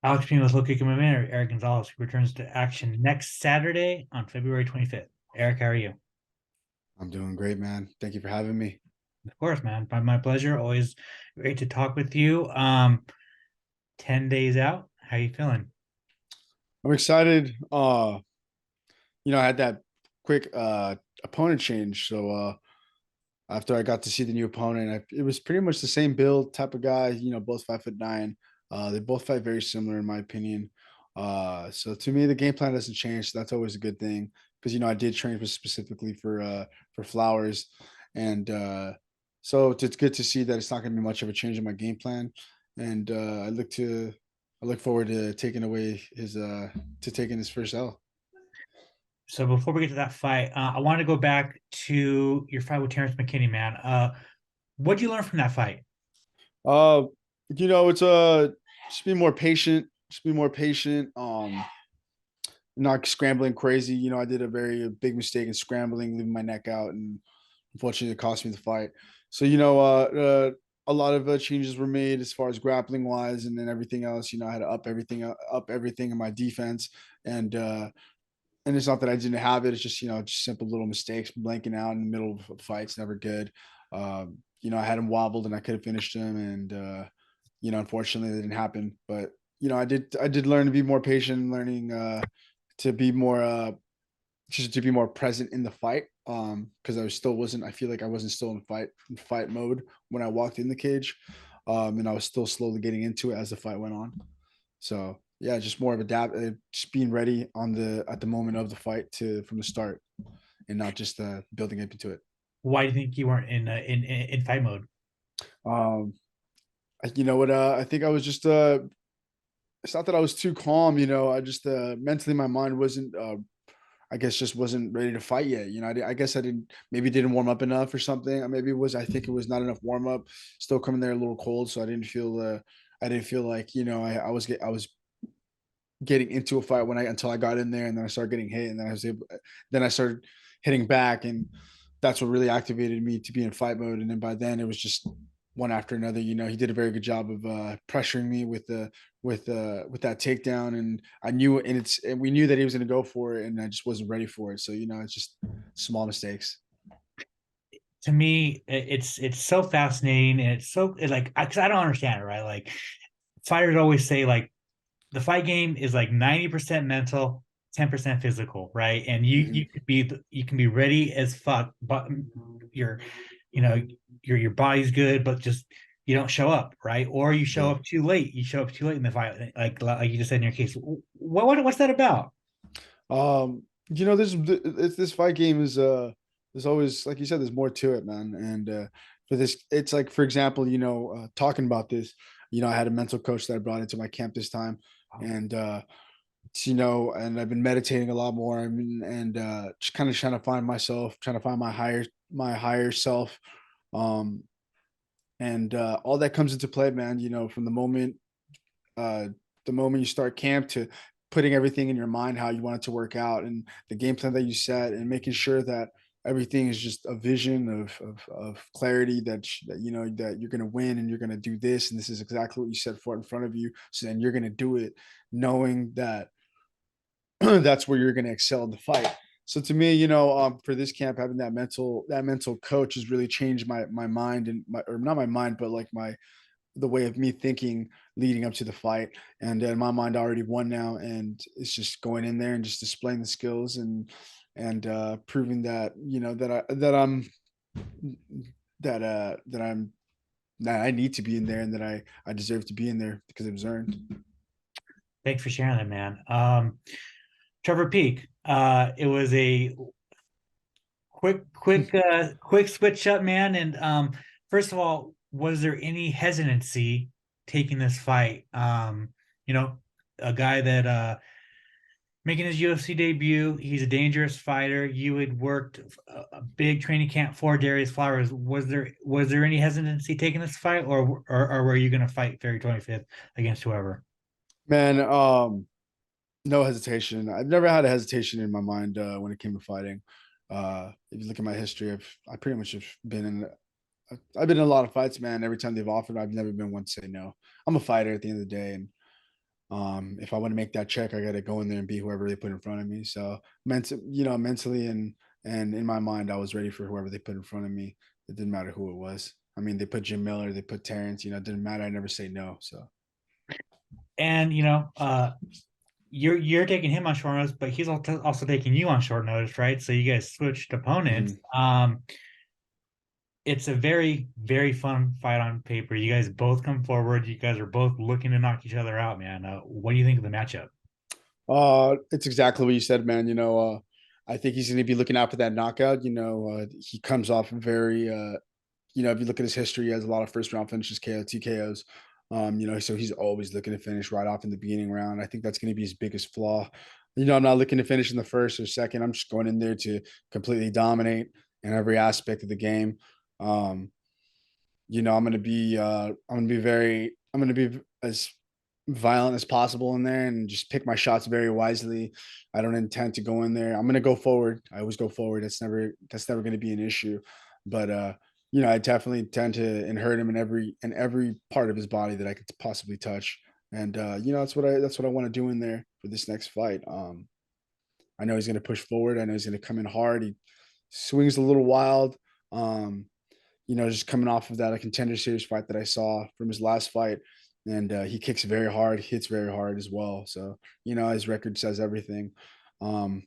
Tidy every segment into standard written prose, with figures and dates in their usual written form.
Alex Behunin of LowKickMMA, or Erick Gonzalez, who returns to action next Saturday on February 25th. Eric, how are you? I'm doing great, man. Thank you for having me. Of course, man. My pleasure. Always great to talk with you. 10 days out. How you feeling? I'm excited. I had that quick opponent change. So after I got to see the new opponent, it was pretty much the same build type of guy, both 5'9". They both fight very similar in my opinion. So to me, the game plan doesn't change. So that's always a good thing because I did train specifically for Flowers, and so it's good to see that it's not going to be much of a change in my game plan. And I look forward to taking his first L. So before we get to that fight, I want to go back to your fight with Terrance McKinney, man. What'd you learn from that fight? Uh, it's just be more patient. Just be more patient. Not scrambling crazy. I did a very big mistake in scrambling, leaving my neck out, and unfortunately, it cost me the fight. So a lot of changes were made as far as grappling wise, and then everything else. I had to up everything in my defense, and it's not that I didn't have it. It's just just simple little mistakes, blanking out in the middle of fights, never good. I had him wobbled, and I could have finished him, and unfortunately, it didn't happen. But I did learn to be more patient, learning to be more just to be more present in the fight. Because I feel like I wasn't still in fight mode when I walked in the cage. And I was still slowly getting into it as the fight went on. So yeah, just more of just being ready at the moment of the fight to from the start, and not just building up into it. Why do you think you weren't in fight mode? Um, you know what? I think I was just it's not that I was too calm. I just mentally my mind wasn't I guess just wasn't ready to fight yet. I guess I didn't warm up enough or something. Maybe I think it was not enough warm up. Still coming there a little cold, so I didn't feel like I was getting into a fight until I got in there, and then I started getting hit, and then I started hitting back, and that's what really activated me to be in fight mode. And then by then it was just one after another. He did a very good job of pressuring me with that takedown, and we knew that he was going to go for it, and I just wasn't ready for it. So it's just small mistakes. To me, it's so fascinating, and it's so like because I don't understand it, right? Like fighters always say, like the fight game is like 90% mental, 10% physical, right? And Mm-hmm. you can be ready as fuck, but your you know your body's good, but just you don't show up, right? Or you show Yeah. up too late. You show up too late in the fight, like you just said in your case. What's that about? This fight game is there's always, like you said, there's more to it, man. And for this, it's like, for example, talking about this, I had a mental coach that I brought into my camp this time, and and I've been meditating a lot more. And just kind of trying to find myself, trying to find my higher self. Um, and all that comes into play, man. From uh, the moment you start camp to putting everything in your mind how you want it to work out, and the game plan that you set, and making sure that everything is just a vision of clarity, that you're going to win, and you're going to do this, and this is exactly what you set for in front of you, so then you're going to do it knowing that that's where you're going to excel in the fight. So to me, for this camp, having that mental coach has really changed my mind, and or not my mind, but like the way of me thinking leading up to the fight. And in my mind, I already won now, and it's just going in there and just displaying the skills, and proving that that I need to be in there, and that I deserve to be in there because it was earned. Thanks for sharing that, man. Trevor Peek. It was a quick switch up, man. And first of all, was there any hesitancy taking this fight? You know, a guy that making his UFC debut, he's a dangerous fighter. You had worked a big training camp for Darius Flowers. Was there any hesitancy taking this fight, or were you going to fight February 25th against whoever? Man, no hesitation. I've never had a hesitation in my mind when it came to fighting. If you look at my history, I pretty much have been in. I've been in a lot of fights, man. Every time they've offered, I've never been one to say no. I'm a fighter at the end of the day, and If I want to make that check, I got to go in there and be whoever they put in front of me. So mentally and in my mind, I was ready for whoever they put in front of me. It didn't matter who it was. I mean, they put Jim Miller, they put Terrance. It didn't matter. I never say no. So And you're taking him on short notice, but he's also taking you on short notice, right? So you guys switched opponents. mhm. It's a very, very fun fight on paper. You guys both come forward. You guys are both looking to knock each other out, man. What do you think of the matchup? It's exactly what you said, man. I think he's going to be looking out for that knockout. He comes off very, if you look at his history, he has a lot of first round finishes, KO, TKOs. So he's always looking to finish right off in the beginning round. I think that's going to be his biggest flaw. I'm not looking to finish in the first or second. I'm just going in there to completely dominate in every aspect of the game. Um, I'm gonna be as violent as possible in there and just pick my shots very wisely. I don't intend to go in there. I'm gonna go forward. I always go forward. That's never gonna be an issue. But I definitely tend to hurt him in every part of his body that I could possibly touch. And that's what I want to do in there for this next fight. I know he's gonna push forward. I know he's gonna come in hard. He swings a little wild. Um, just coming off of that a contender series fight that I saw from his last fight. And he kicks very hard, hits very hard as well. So, his record says everything. Um,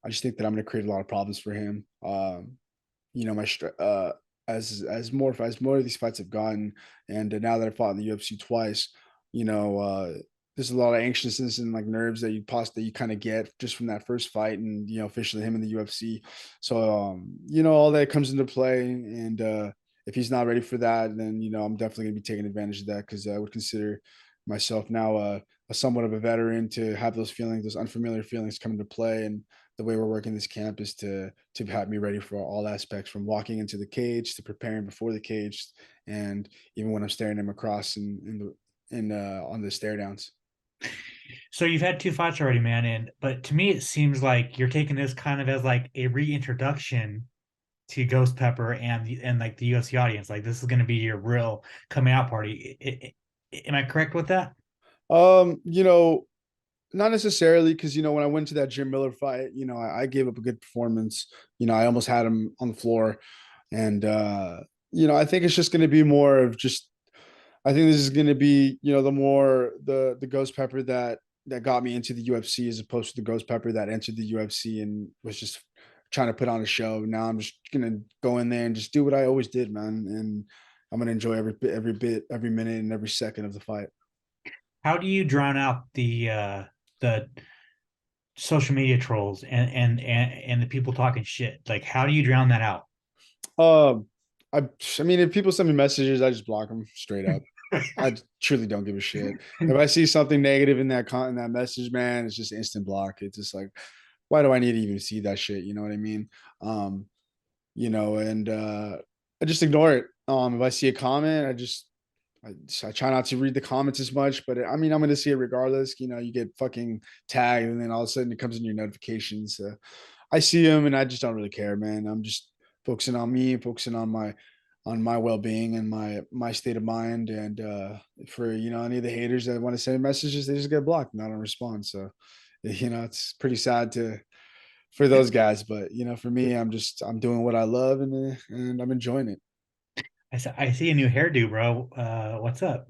I just think that I'm going to create a lot of problems for him. My as more of these fights have gotten, and now that I fought in the UFC twice, you know, there's a lot of anxiousness and like nerves that you kind of get just from that first fight, and officially him in the UFC. So all that comes into play, and if he's not ready for that, then I'm definitely gonna be taking advantage of that because I would consider myself now a somewhat of a veteran to have those feelings, those unfamiliar feelings come into play, and the way we're working this camp is to have me ready for all aspects, from walking into the cage to preparing before the cage, and even when I'm staring him across on the stare downs. So you've had two fights already, man, and but to me it seems like you're taking this kind of as like a reintroduction to Ghost Pepper and like the UFC audience. Like this is going to be your real coming out party. Am I correct with that? Um, you know, Not necessarily, because when I went to that Jim Miller fight, I gave up a good performance. I almost had him on the floor, and I think it's just going to be more of just. I think this is going to be the Ghost Pepper that got me into the UFC as opposed to the Ghost Pepper that entered the UFC and was just trying to put on a show. Now I'm just gonna go in there and just do what I always did, man, and I'm gonna enjoy every bit, every minute, and every second of the fight. How do you drown out the social media trolls and the people talking shit? Like how do you drown that out? Um, I mean, if people send me messages, I just block them straight up. I truly don't give a shit. If I see something negative in that message, man, it's just instant block. It's just like, why do I need to even see that shit? You know what I mean? Um, and I just ignore it. If I see a comment, I try not to read the comments as much, but I mean, I'm going to see it regardless. You get fucking tagged, and then all of a sudden it comes in your notifications. I see them, and I just don't really care, man. I'm just focusing on me, focusing on my well being and my state of mind. And for any of the haters that want to send messages, they just get blocked, and I don't respond. So, it's pretty sad to for those guys, but for me, I'm doing what I love, and I'm enjoying it. I see a new hairdo, bro. What's up?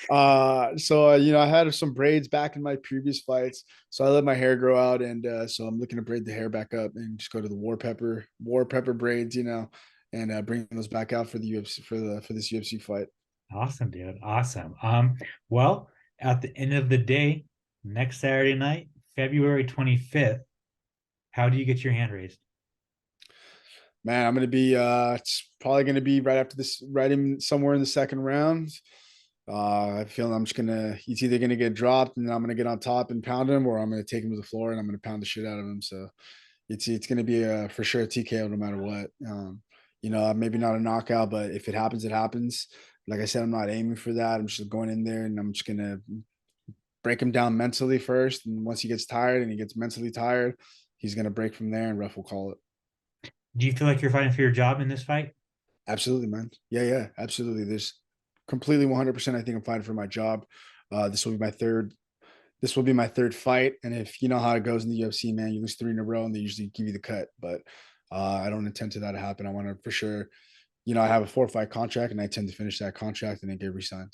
I had some braids back in my previous fights, so I let my hair grow out, and so I'm looking to braid the hair back up and just go to the war pepper braids, and bring those back out for the UFC for this UFC fight. Awesome, dude. Awesome. Well, at the end of the day, next Saturday night, February 25th, how do you get your hand raised? Man, I'm gonna be it's probably gonna be right after this, right in somewhere in the second round. I feel he's either gonna get dropped and then I'm gonna get on top and pound him, or I'm gonna take him to the floor and I'm gonna pound the shit out of him. So it's gonna be for sure a TKO no matter what. Maybe not a knockout, but if it happens, it happens. Like I said, I'm not aiming for that. I'm just going in there and I'm just gonna break him down mentally first. And once he gets tired and he gets mentally tired, he's gonna break from there and ref will call it. Do you feel like you're fighting for your job in this fight? Absolutely, man. Yeah, yeah, absolutely. There's completely 100%. I think I'm fighting for my job. This will be my third. this will be my third fight. And if you know how it goes in the UFC, man, you lose 3 in a row and they usually give you the cut. But I don't intend to that to happen. I want to for sure, I have a 4 fight contract and I tend to finish that contract and then get re-signed.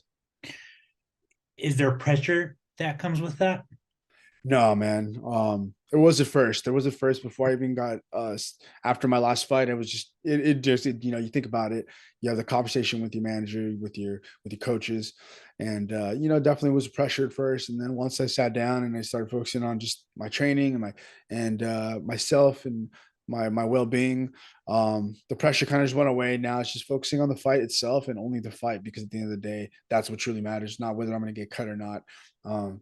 Is there pressure that comes with that? No, man. It was the first. There was a first before I even got after my last fight. It was just you think about it. You have the conversation with your manager, with your coaches, and definitely was pressure at first. And then once I sat down and I started focusing on just my training and myself and my well-being, the pressure kind of just went away. Now it's just focusing on the fight itself and only the fight, because at the end of the day, that's what truly matters, not whether I'm going to get cut or not. Um,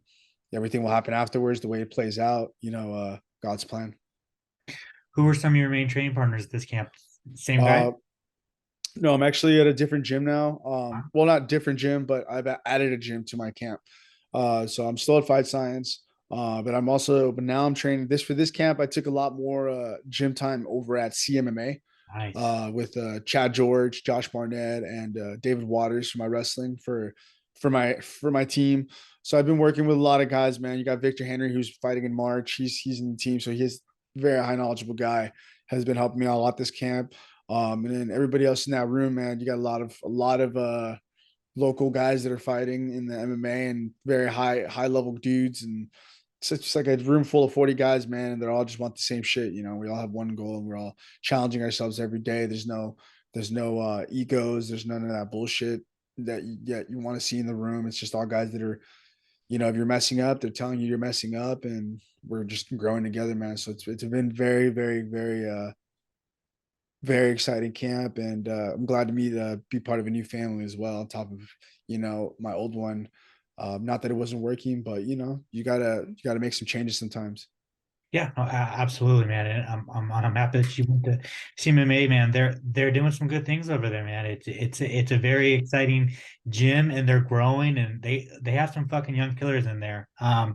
Everything will happen afterwards, the way it plays out, God's plan. Who were some of your main training partners at this camp? Same guy? Uh, no, I'm actually at a different gym now. Well, not different gym, but I've added a gym to my camp. So I'm still at Fight Science, but now I'm training this for this camp. I took a lot more gym time over at CMMA Nice. with Chad George, Josh Barnett, and David Waters for my wrestling for my team. So I've been working with a lot of guys, man. You got Victor Henry, who's fighting in March. He's in the team, so he's a very high knowledgeable guy. Has been helping me out a lot this camp. And then everybody else in that room, man, you got a lot of local guys that are fighting in the MMA and very high level dudes, and it's just like a room full of 40 guys, man, and they all just want the same shit. We all have one goal and we're all challenging ourselves every day. There's no egos, there's none of that bullshit that you want to see in the room. It's just all guys that are, if you're messing up, they're telling you you're messing up, and we're just growing together, man. So it's been very, very, very very exciting camp, and I'm glad to be part of a new family as well, on top of my old one. Not that it wasn't working, but you gotta make some changes sometimes. Yeah, no, absolutely, man. And I'm happy that you went to CMMA, man. They're doing some good things over there, man. It's a very exciting gym, and they're growing, and they have some fucking young killers in there.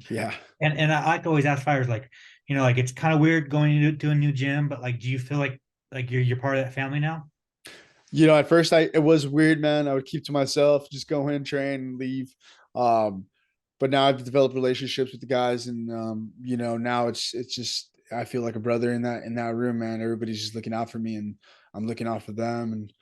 Yeah. And I like to always ask fighters, like, like it's kind of weird going to a new gym, but like, do you feel like you're part of that family now? At first it was weird, man. I would keep to myself, just go in, train, and leave. Um, but now I've developed relationships with the guys, and now it's just I feel like a brother in that room, man. Everybody's just looking out for me, and I'm looking out for them, and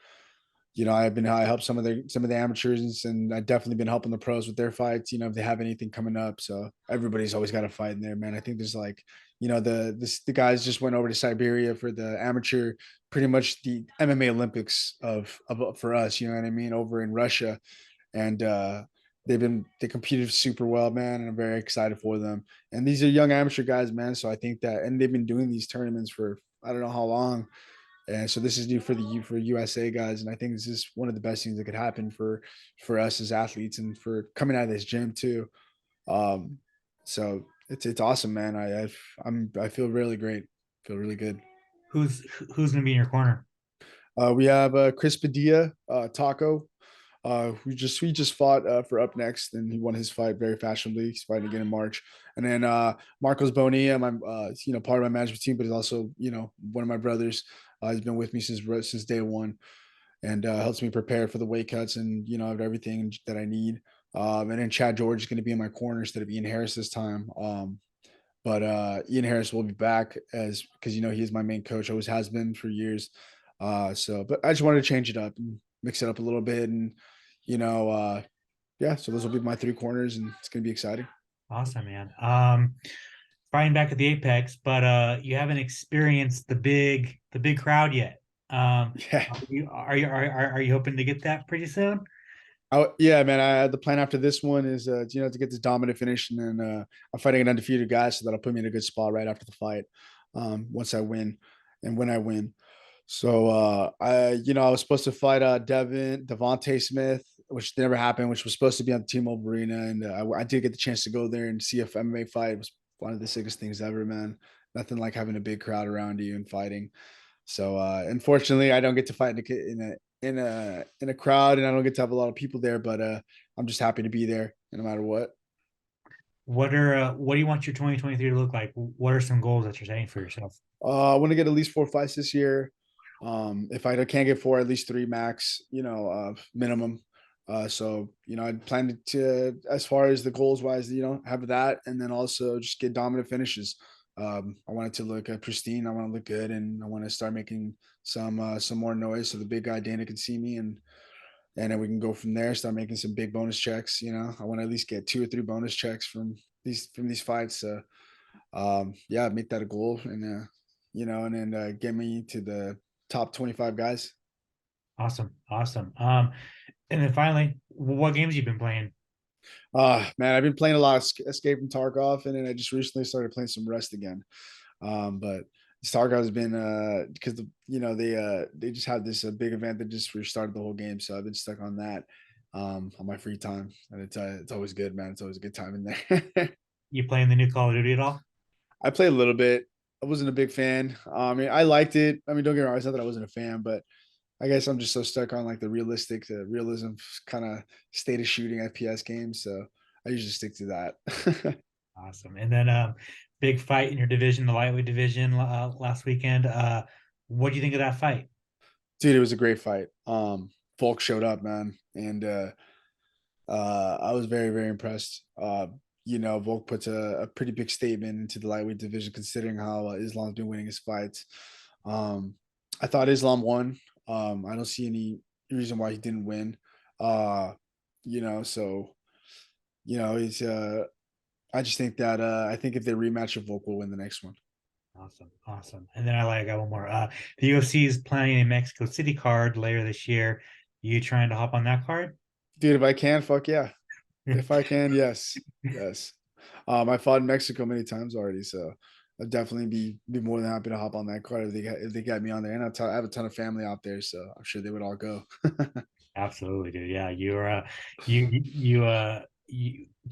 I helped some of the amateurs, and I've definitely been helping the pros with their fights. If they have anything coming up, so everybody's always got a fight in there, man. I think there's like, the guys just went over to Siberia for the amateur, pretty much the MMA Olympics of for us. You know what I mean? Over in Russia, and they competed super well, man, and I'm very excited for them. And these are young amateur guys, man. So I think that, and they've been doing these tournaments for I don't know how long, and so this is new for USA guys, and I think this is one of the best things that could happen for us as athletes and for coming out of this gym too. Um, so it's awesome, man. I feel really great, feel really good. Who's gonna be in your corner? We have Chris Padilla, Taco, he just fought for Up Next, and he won his fight very fashionably. He's fighting again in March. And then Marcos Bonilla, my part of my management team, but he's also one of my brothers. He's been with me since day one, and helps me prepare for the weight cuts and everything that I need. And then Chad George is going to be in my corner instead of Ian Harris this time. But Ian Harris will be back as because he is my main coach, always has been for years. But I just wanted to change it up and mix it up a little bit, and you know, uh, yeah. So those will be my 3 corners, and it's gonna be exciting. Awesome, man. Fighting back at the Apex, but you haven't experienced the big crowd yet. Yeah. Are you hoping to get that pretty soon? Yeah, man. The plan after this one is, to get this dominant finish, and then I'm fighting an undefeated guy, so that'll put me in a good spot right after the fight. Once I win, and when I win. So I was supposed to fight Devontae Smith, which never happened, which was supposed to be on the T-Mobile Arena, and I did get the chance to go there and see a MMA fight. It was one of the sickest things ever, man. Nothing like having a big crowd around you and fighting. So unfortunately, I don't get to fight in a crowd, and I don't get to have a lot of people there. But I'm just happy to be there, no matter what. What do you want your 2023 to look like? What are some goals that you're setting for yourself? I want to get at least 4 fights this year. If I can't get four, at least three max. Minimum. So, I planned to, as far as the goals wise, have that, and then also just get dominant finishes. I want it to look pristine. I want to look good, and I want to start making some more noise so the big guy Dana can see me, and then we can go from there. Start making some big bonus checks. I want to at least get 2 or 3 bonus checks from these fights. So, yeah, make that a goal, and then get me to the top 25 guys. Awesome. Awesome. And then finally, what games you been playing? Man, I've been playing a lot of Escape from Tarkov, and then I just recently started playing some Rust again. But Tarkov has been because they just had this big event that just restarted the whole game, so I've been stuck on that on my free time, and it's always good, man. It's always a good time in there. You playing the new Call of Duty at all? I played a little bit. I wasn't a big fan. I mean, I liked it. I mean, don't get me wrong. It's not that I wasn't a fan, but I guess I'm just so stuck on like the realism kind of state of shooting FPS games. So I usually stick to that. Awesome. And then big fight in your division, the lightweight division last weekend. What do you think of that fight? Dude, it was a great fight. Volk showed up, man, and I was very, very impressed. Volk puts a pretty big statement into the lightweight division, considering how Islam's been winning his fights. I thought Islam won. I don't see any reason why he didn't win. So he's. I just think that I think if they rematch, Volk will win the next one. Awesome, awesome. And then I got one more. The UFC is planning a Mexico City card later this year. You trying to hop on that card? Dude, if I can, fuck yeah. If I can, yes, yes. I fought in Mexico many times already, so I'd definitely be more than happy to hop on that card if they got me on there. And I have a ton of family out there, so I'm sure they would all go. Absolutely, dude. Yeah, you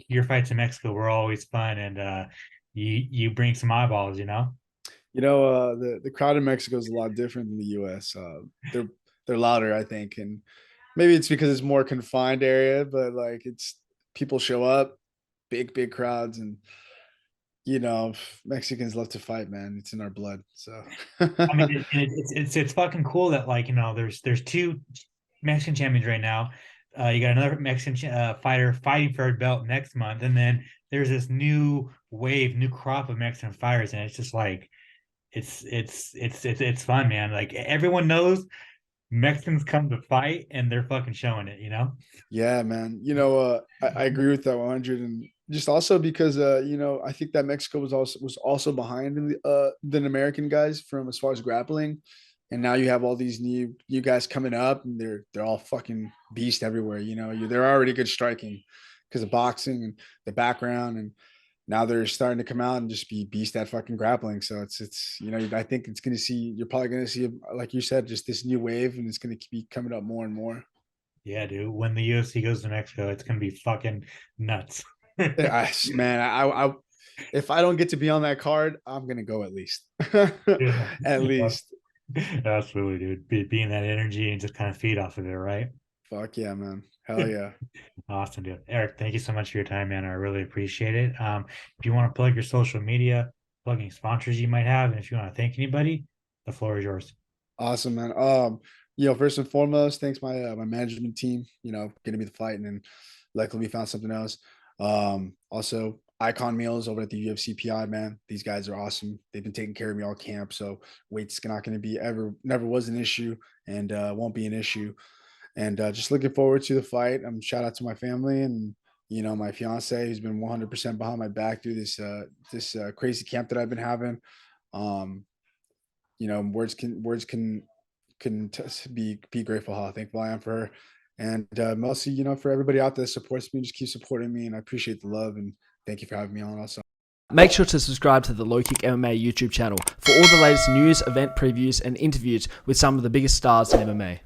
your fights in Mexico were always fun, and you bring some eyeballs, you know. The crowd in Mexico is a lot different than the U.S. They're louder, I think, and maybe it's because it's more confined area, but like it's people show up, big crowds, and Mexicans love to fight, man. It's in our blood. So I mean, it's fucking cool that like there's two Mexican champions right now. You got another Mexican fighter fighting for a belt next month, and then there's this new wave, new crop of Mexican fighters, and it's just like it's fun, man. Like everyone knows Mexicans come to fight, and they're fucking showing it, you know. yeah, man. I agree with that 100, and just also because I think that Mexico was also behind in than American guys from as far as grappling, and now you have all these new guys coming up, and they're all fucking beast everywhere. They're already good striking because of boxing and the background, and now they're starting to come out and just be beast at fucking grappling. So I think you're probably gonna see, like you said, just this new wave, and it's gonna be coming up more and more. Yeah, dude. When the UFC goes to Mexico, it's gonna be fucking nuts. Man, if I don't get to be on that card, I'm gonna go at least. Yeah. At least. Absolutely, dude. Being that energy and just kind of feed off of it, right? Fuck yeah, man. Hell yeah. Awesome, dude. Eric, thank you so much for your time, man. I really appreciate it. If you want to plug your social media, plugging sponsors you might have, and if you want to thank anybody, the floor is yours. Awesome, man. First and foremost, thanks my management team, getting me the fight, and then luckily we found something else. Also Icon Meals over at the UFC PI, man. These guys are awesome. They've been taking care of me all camp, so weight's not going to be never was an issue, and won't be an issue. And just looking forward to the fight. Shout out to my family and my fiance who's been 100% behind my back through this crazy camp that I've been having. Words can be grateful how thankful I am for her, and mostly for everybody out there that supports me. Just keep supporting me, and I appreciate the love, and thank you for having me on also. Make sure to subscribe to the LowKick MMA YouTube channel for all the latest news, event previews, and interviews with some of the biggest stars in MMA.